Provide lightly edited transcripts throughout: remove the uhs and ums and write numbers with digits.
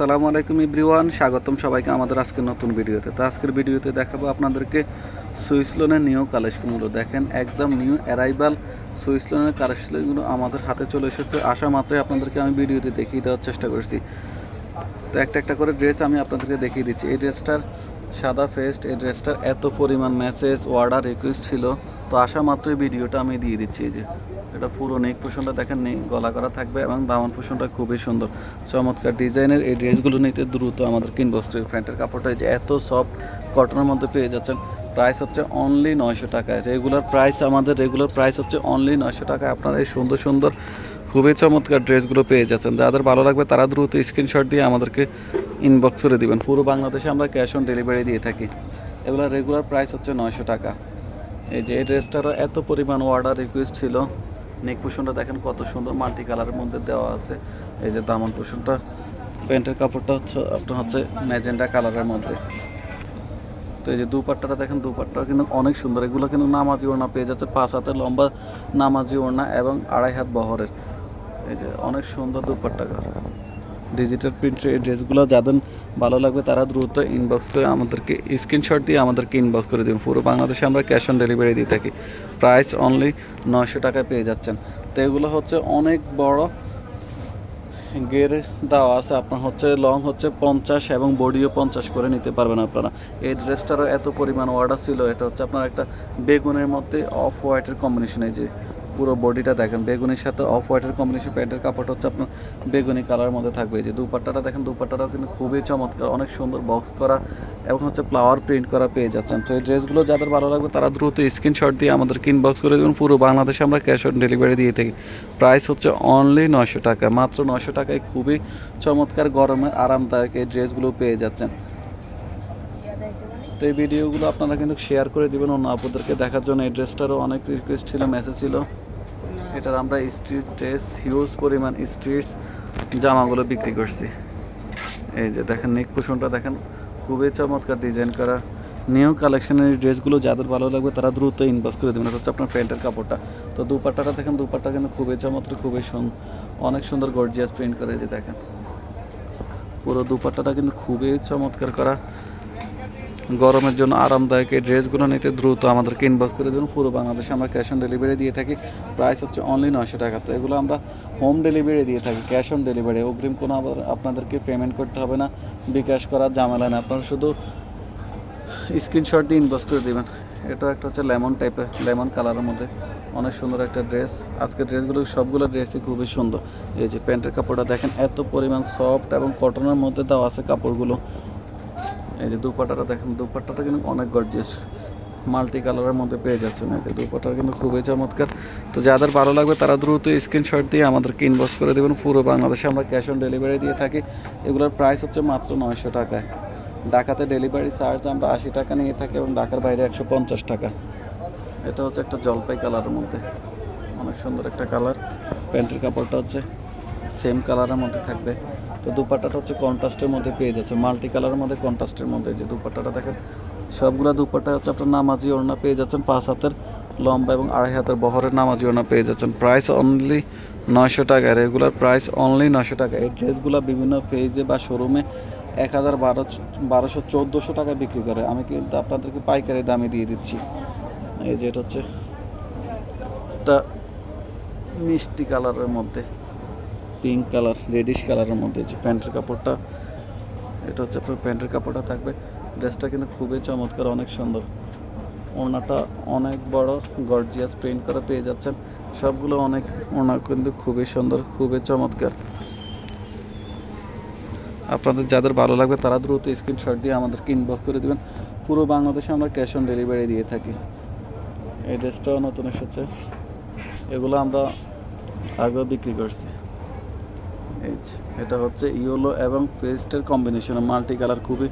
আসসালামু আলাইকুম এভরিওয়ান, স্বাগতম সবাইকে আমাদের আজকের নতুন ভিডিওতে। তো আজকের ভিডিওতে দেখাবো আপনাদেরকে সুইস লোনের নিউ কালেকশনগুলো। দেখেন একদম নিউ অ্যারাইভাল সুইস লোনের কালেকশনগুলো আমাদের হাতে চলে এসেছে। আসা মাত্রই আপনাদেরকে আমি ভিডিওতে দেখিয়ে দেওয়ার চেষ্টা করছি। তো একটা একটা করে ড্রেস আমি আপনাদেরকে দেখিয়ে দিচ্ছি। এই ড্রেসটার সাদা ফেস্ট, এই ড্রেসটার এত পরিমাণ মেসেজ অর্ডার রিকোয়েস্ট ছিল, তো আসা মাত্রই ভিডিওটা আমি দিয়ে দিচ্ছি। এই যে এটা পুরো নেক পোষণটা দেখেন, নেই গলা করা থাকবে এবং দামান পোষণটা খুবই সুন্দর, চমৎকার ডিজাইনের। এই ড্রেসগুলো নিতে দ্রুত আমাদের কিনবক্স প্যান্টের কাপড়টা যে এত সফট কটনের মধ্যে পেয়ে যাচ্ছেন। প্রাইস হচ্ছে অনলি 900 টাকায়। রেগুলার প্রাইস হচ্ছে অনলি 900 টাকায়। আপনারা এই সুন্দর সুন্দর খুবই চমৎকার ড্রেসগুলো পেয়ে যাচ্ছেন। যাদের ভালো লাগবে তারা দ্রুত স্ক্রিনশট দিয়ে আমাদেরকে ইনবক্স করে দিবেন। পুরো বাংলাদেশে আমরা ক্যাশ অন ডেলিভারি দিয়ে থাকি। এগুলো রেগুলার প্রাইস হচ্ছে 900 টাকা। এই যে এই ড্রেসটারও এত পরিমাণ অর্ডার রিকোয়েস্ট ছিল। নেক পোষণটা দেখেন কত সুন্দর মাল্টি কালারের মধ্যে দেওয়া আছে। এই যে দামান পোষণটা, প্যান্টের কাপড়টা হচ্ছে ম্যাজেন্ডা কালারের মধ্যে। তো এই যে দুপাট্টাটা দেখেন, দুপাট্টা কিন্তু অনেক সুন্দর। এগুলো কিন্তু নামাজি ওড়না পেয়ে যাচ্ছে, 5 হাতের লম্বা নামাজি ওড়না এবং 2.5 হাত বহরের। এই যে অনেক সুন্দর দুপাট্টা, ডিজিটাল প্রিন্টের এই ড্রেসগুলো যাদের ভালো লাগবে তারা দ্রুত ইনবক্স করে আমাদেরকে স্ক্রিনশট দিয়ে আমাদেরকে ইনবক্স করে দেবেন। পুরো বাংলাদেশে আমরা ক্যাশ অন ডেলিভারি দিয়ে থাকি। প্রাইস অনলি 900 টাকায় পেয়ে যাচ্ছেন। তো এগুলো হচ্ছে অনেক বড় গের দেওয়া আছে। আপনার হচ্ছে লং হচ্ছে 50 এবং বডিও 50 করে নিতে পারবেন আপনারা। এই ড্রেসটারও এত পরিমাণ অর্ডার ছিল। এটা হচ্ছে আপনার একটা বেগুনের মধ্যে অফ হোয়াইটের কম্বিনেশন। এই যে পুরো বডিটা দেখেন বেগুনির সাথে অফ হোয়াইটের কম্বিনেশন। প্যান্টের কাপড়টা হচ্ছে আপনার বেগুনি কালারের মধ্যে থাকবে। এই যে দুপাট্টাটা দেখেন, দুপাট্টাটাও কিন্তু খুবই চমৎকার, অনেক সুন্দর বক্স করা এবং হচ্ছে ফ্লাওয়ার প্রিন্ট করা পেয়ে যাচ্ছেন। তো এই ড্রেসগুলো যাদের ভালো লাগবে তারা দ্রুত স্ক্রিনশট দিয়ে আমাদেরকে ইনবক্স করে দেবেন। পুরো বাংলাদেশে আমরা ক্যাশ অন ডেলিভারি দিয়ে থাকি। প্রাইস হচ্ছে অনলি 900 টাকা, মাত্র 900 টাকায় খুবই চমৎকার গরমের আরামদায়ক এই ড্রেসগুলো পেয়ে যাচ্ছেন। তো এই ভিডিওগুলো আপনারা কিন্তু শেয়ার করে দিবেন অন্য আপুদেরকে দেখার জন্য। এই ড্রেসটারও অনেক রিকোয়েস্ট ছিল, মেসেজ ছিল। এটার আমরা স্ট্রিচ ড্রেস, হিউজ পরিমাণ স্ট্রিচ জামাগুলো বিক্রি করছি। এই যে দেখেন নেক পোষণটা দেখেন, খুবই চমৎকার ডিজাইন করা নিউ কালেকশনের ড্রেসগুলো যাদের ভালো লাগবে তারা দ্রুত ইনবক্স করে দেবেন। এটা হচ্ছে আপনার প্যান্টের কাপড়টা। তো দুপাট্টাটা দেখেন, দুপাট্টা কিন্তু খুবই চমৎকার, খুবই অনেক সুন্দর গর্জিয়াস প্রিন্ট করে। যে দেখেন পুরো দুপাট্টাটা কিন্তু খুবই চমৎকার করা, গরমের জন্য আরামদায়ক। এই ড্রেসগুলো নিতে দ্রুত আমাদেরকে ইনবক্স করে দেবেন। পুরো বাংলাদেশে আমরা ক্যাশ অন ডেলিভারি দিয়ে থাকি। প্রাইস হচ্ছে অনলি 900 টাকা। তো এগুলো আমরা হোম ডেলিভারি দিয়ে থাকি, ক্যাশ অন ডেলিভারি। অগ্রিম কোনো আবার আপনাদেরকে পেমেন্ট করতে হবে না, বিকাশ করার ঝামেলা না। আপনারা শুধু স্ক্রিনশট দিয়ে ইনবক্স করে দেবেন। এটা একটা হচ্ছে লেমন টাইপের, লেমন কালারের মধ্যে অনেক সুন্দর একটা ড্রেস। আজকের ড্রেসগুলো সবগুলো ড্রেসই খুবই সুন্দর। এই যে প্যান্টের কাপড়টা দেখেন, এত পরিমাণ সফট এবং কটনের মধ্যে দেওয়া আছে কাপড়গুলো। এই যে দুপাট্টাটা দেখেন, দুপাট্টাটা কিন্তু অনেক গর্জিয়াস মাল্টি কালারের মধ্যে পেয়ে যাচ্ছেন। এই যে দুপাট্টাটা কিন্তু খুবই চমৎকার। তো যাদের ভালো লাগবে তারা দ্রুত স্ক্রিনশট দিয়ে আমাদেরকে ইনবক্স করে দেবেন। পুরো বাংলাদেশে আমরা ক্যাশ অন ডেলিভারি দিয়ে থাকি। এগুলোর প্রাইস হচ্ছে মাত্র 900 টাকায়। ঢাকাতে ডেলিভারি চার্জ আমরা 80 টাকা নিয়ে থাকি এবং ঢাকার বাইরে 150 টাকা। এটা হচ্ছে একটা জলপাই কালারের মধ্যে অনেক সুন্দর একটা কালার। প্যান্টের কাপড়টা হচ্ছে সেম কালারের মধ্যে থাকবে। তো দুপাট্টাটা হচ্ছে কন্ট্রাস্টের মধ্যে পেয়ে যাচ্ছে, মাল্টি কালারের মধ্যে কন্ট্রাস্টের মধ্যে। যে দুপাট্টাটা দেখেন, সবগুলো দুপাট্টা হচ্ছে আপনার নামাজি ওড়না পেয়ে যাচ্ছেন, 5 হাতের লম্বা এবং 2.5 হাতের বহরের নামাজি ওড়না পেয়ে যাচ্ছেন। প্রাইস অনলি 900 টাকা, রেগুলার প্রাইস অনলি 900 টাকা। এই ড্রেসগুলো বিভিন্ন পেজে বা শোরুমে 1200-1400 টাকা বিক্রি করে। আমি কিন্তু আপনাদেরকে পাইকারি দামে দিয়ে দিচ্ছি। এই যে এটা হচ্ছে একটা মিষ্টি কালারের মধ্যে, পিঙ্ক কালার, রেডিশ কালারের মধ্যে যে প্যান্টের কাপড়টা, এটা হচ্ছে আপনার প্যান্টের কাপড়টা থাকবে। ড্রেসটা কিন্তু খুবই চমৎকার, অনেক সুন্দর। ওড়নাটা অনেক বড় গর্জিয়াস প্রিন্ট করা পেয়ে যাচ্ছেন। সবগুলো অনেক, ওড়না কিন্তু খুবই সুন্দর, খুবই চমৎকার। আপনাদের যাদের ভালো লাগবে তারা দ্রুত স্ক্রিনশট দিয়ে আমাদেরকে ইনবক্স করে দেবেন। পুরো বাংলাদেশে আমরা ক্যাশ অন ডেলিভারি দিয়ে থাকি। এই ড্রেসটাও নতুন এসেছে, এগুলো আমরা আগেও বিক্রি করছি। এই এটা হচ্ছে ইয়েলো এবং পেস্টের কম্বিনেশনে মাল্টি কালার, খুবই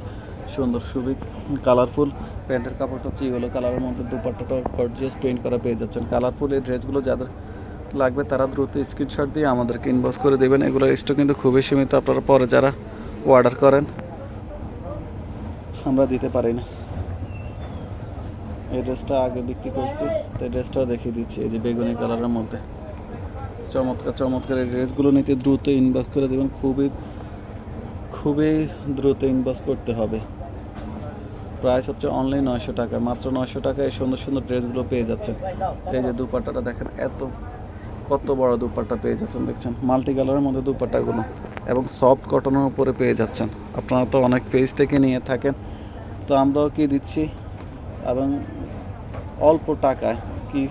সুন্দর, খুবই কালারফুল। প্যান্টের কাপড়টা হচ্ছে ইয়েলো কালারের মধ্যে, দুপাট্টাটা গর্জিয়াস প্রিন্ট করা পেয়ে যাচ্ছেন। কালারফুল এই ড্রেসগুলো যাদের লাগবে তারা দ্রুত স্ক্রিনশট দিয়ে আমাদেরকে ইনবক্স করে দেবেন। এগুলোর স্টক কিন্তু খুবই সীমিত, আপনারা পরে যারা অর্ডার করেন আমরা দিতে পারি না। এই ড্রেসটা আগে বিক্রি করছি, তো এই ড্রেসটাও দেখিয়ে দিচ্ছি। এই যে বেগুনি কালারের মধ্যে চমৎকার চমৎকার এই ড্রেসগুলো নিতে দ্রুত ইনবক্স করে দেবেন। খুবই খুবই দ্রুত ইনভেস্ট করতে হবে। প্রাইস হচ্ছে অনলি 900 টাকা, মাত্র 900 টাকায় এই সুন্দর সুন্দর ড্রেসগুলো পেয়ে যাচ্ছেন। এই যে দুপাট্টাটা দেখেন, কত বড় দুপাট্টা পেয়ে যাচ্ছেন, দেখছেন মাল্টি কালারের মধ্যে দুপাট্টাগুলো, এবং সফট কটনের উপরে পেয়ে যাচ্ছেন। আপনারা তো অনেক পেজ থেকে নিয়ে থাকেন, তো আমরাও কি দিচ্ছি, এবং অল্প টাকায় কি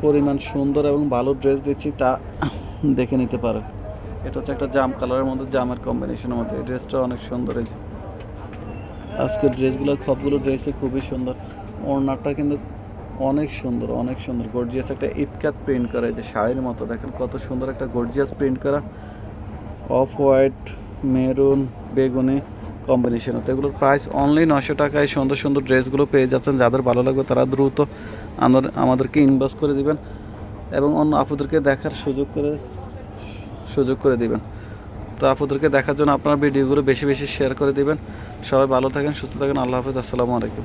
পরিমাণ সুন্দর এবং ভালো ড্রেস দিচ্ছি তা দেখে নিতে পারেন। এটা হচ্ছে একটা জাম কালারের মধ্যে, জামের কম্বিনেশনের মধ্যে এই ড্রেসটা অনেক সুন্দর। এই যে আজকের ড্রেসগুলো সবগুলো ড্রেসই খুবই সুন্দর। ওড়নাটা কিন্তু অনেক সুন্দর, অনেক সুন্দর গর্জিয়াস একটা ইটকাট প্রিন্ট করা, এই যে শাড়ির মতো দেখেন কত সুন্দর একটা গর্জিয়াস প্রিন্ট করা, অফ হোয়াইট, মেরুন, বেগুনি কম্বিনেশন। তো এগুলোর প্রাইস অনলি 900 টাকায় সুন্দর সুন্দর ড্রেসগুলো পেয়ে যাচ্ছেন। যাদের ভালো লাগবে তারা দ্রুত আমাদেরকে ইনবক্স করে দিবেন এবং অন্য আপুদেরকে দেখার সুযোগ করে দিবেন। তো আপুদেরকে দেখার জন্য আপনার ভিডিওগুলো বেশি বেশি শেয়ার করে দিবেন। সবাই ভালো থাকেন, সুস্থ থাকেন। আল্লাহ হাফেজ, আসসালামু আলাইকুম।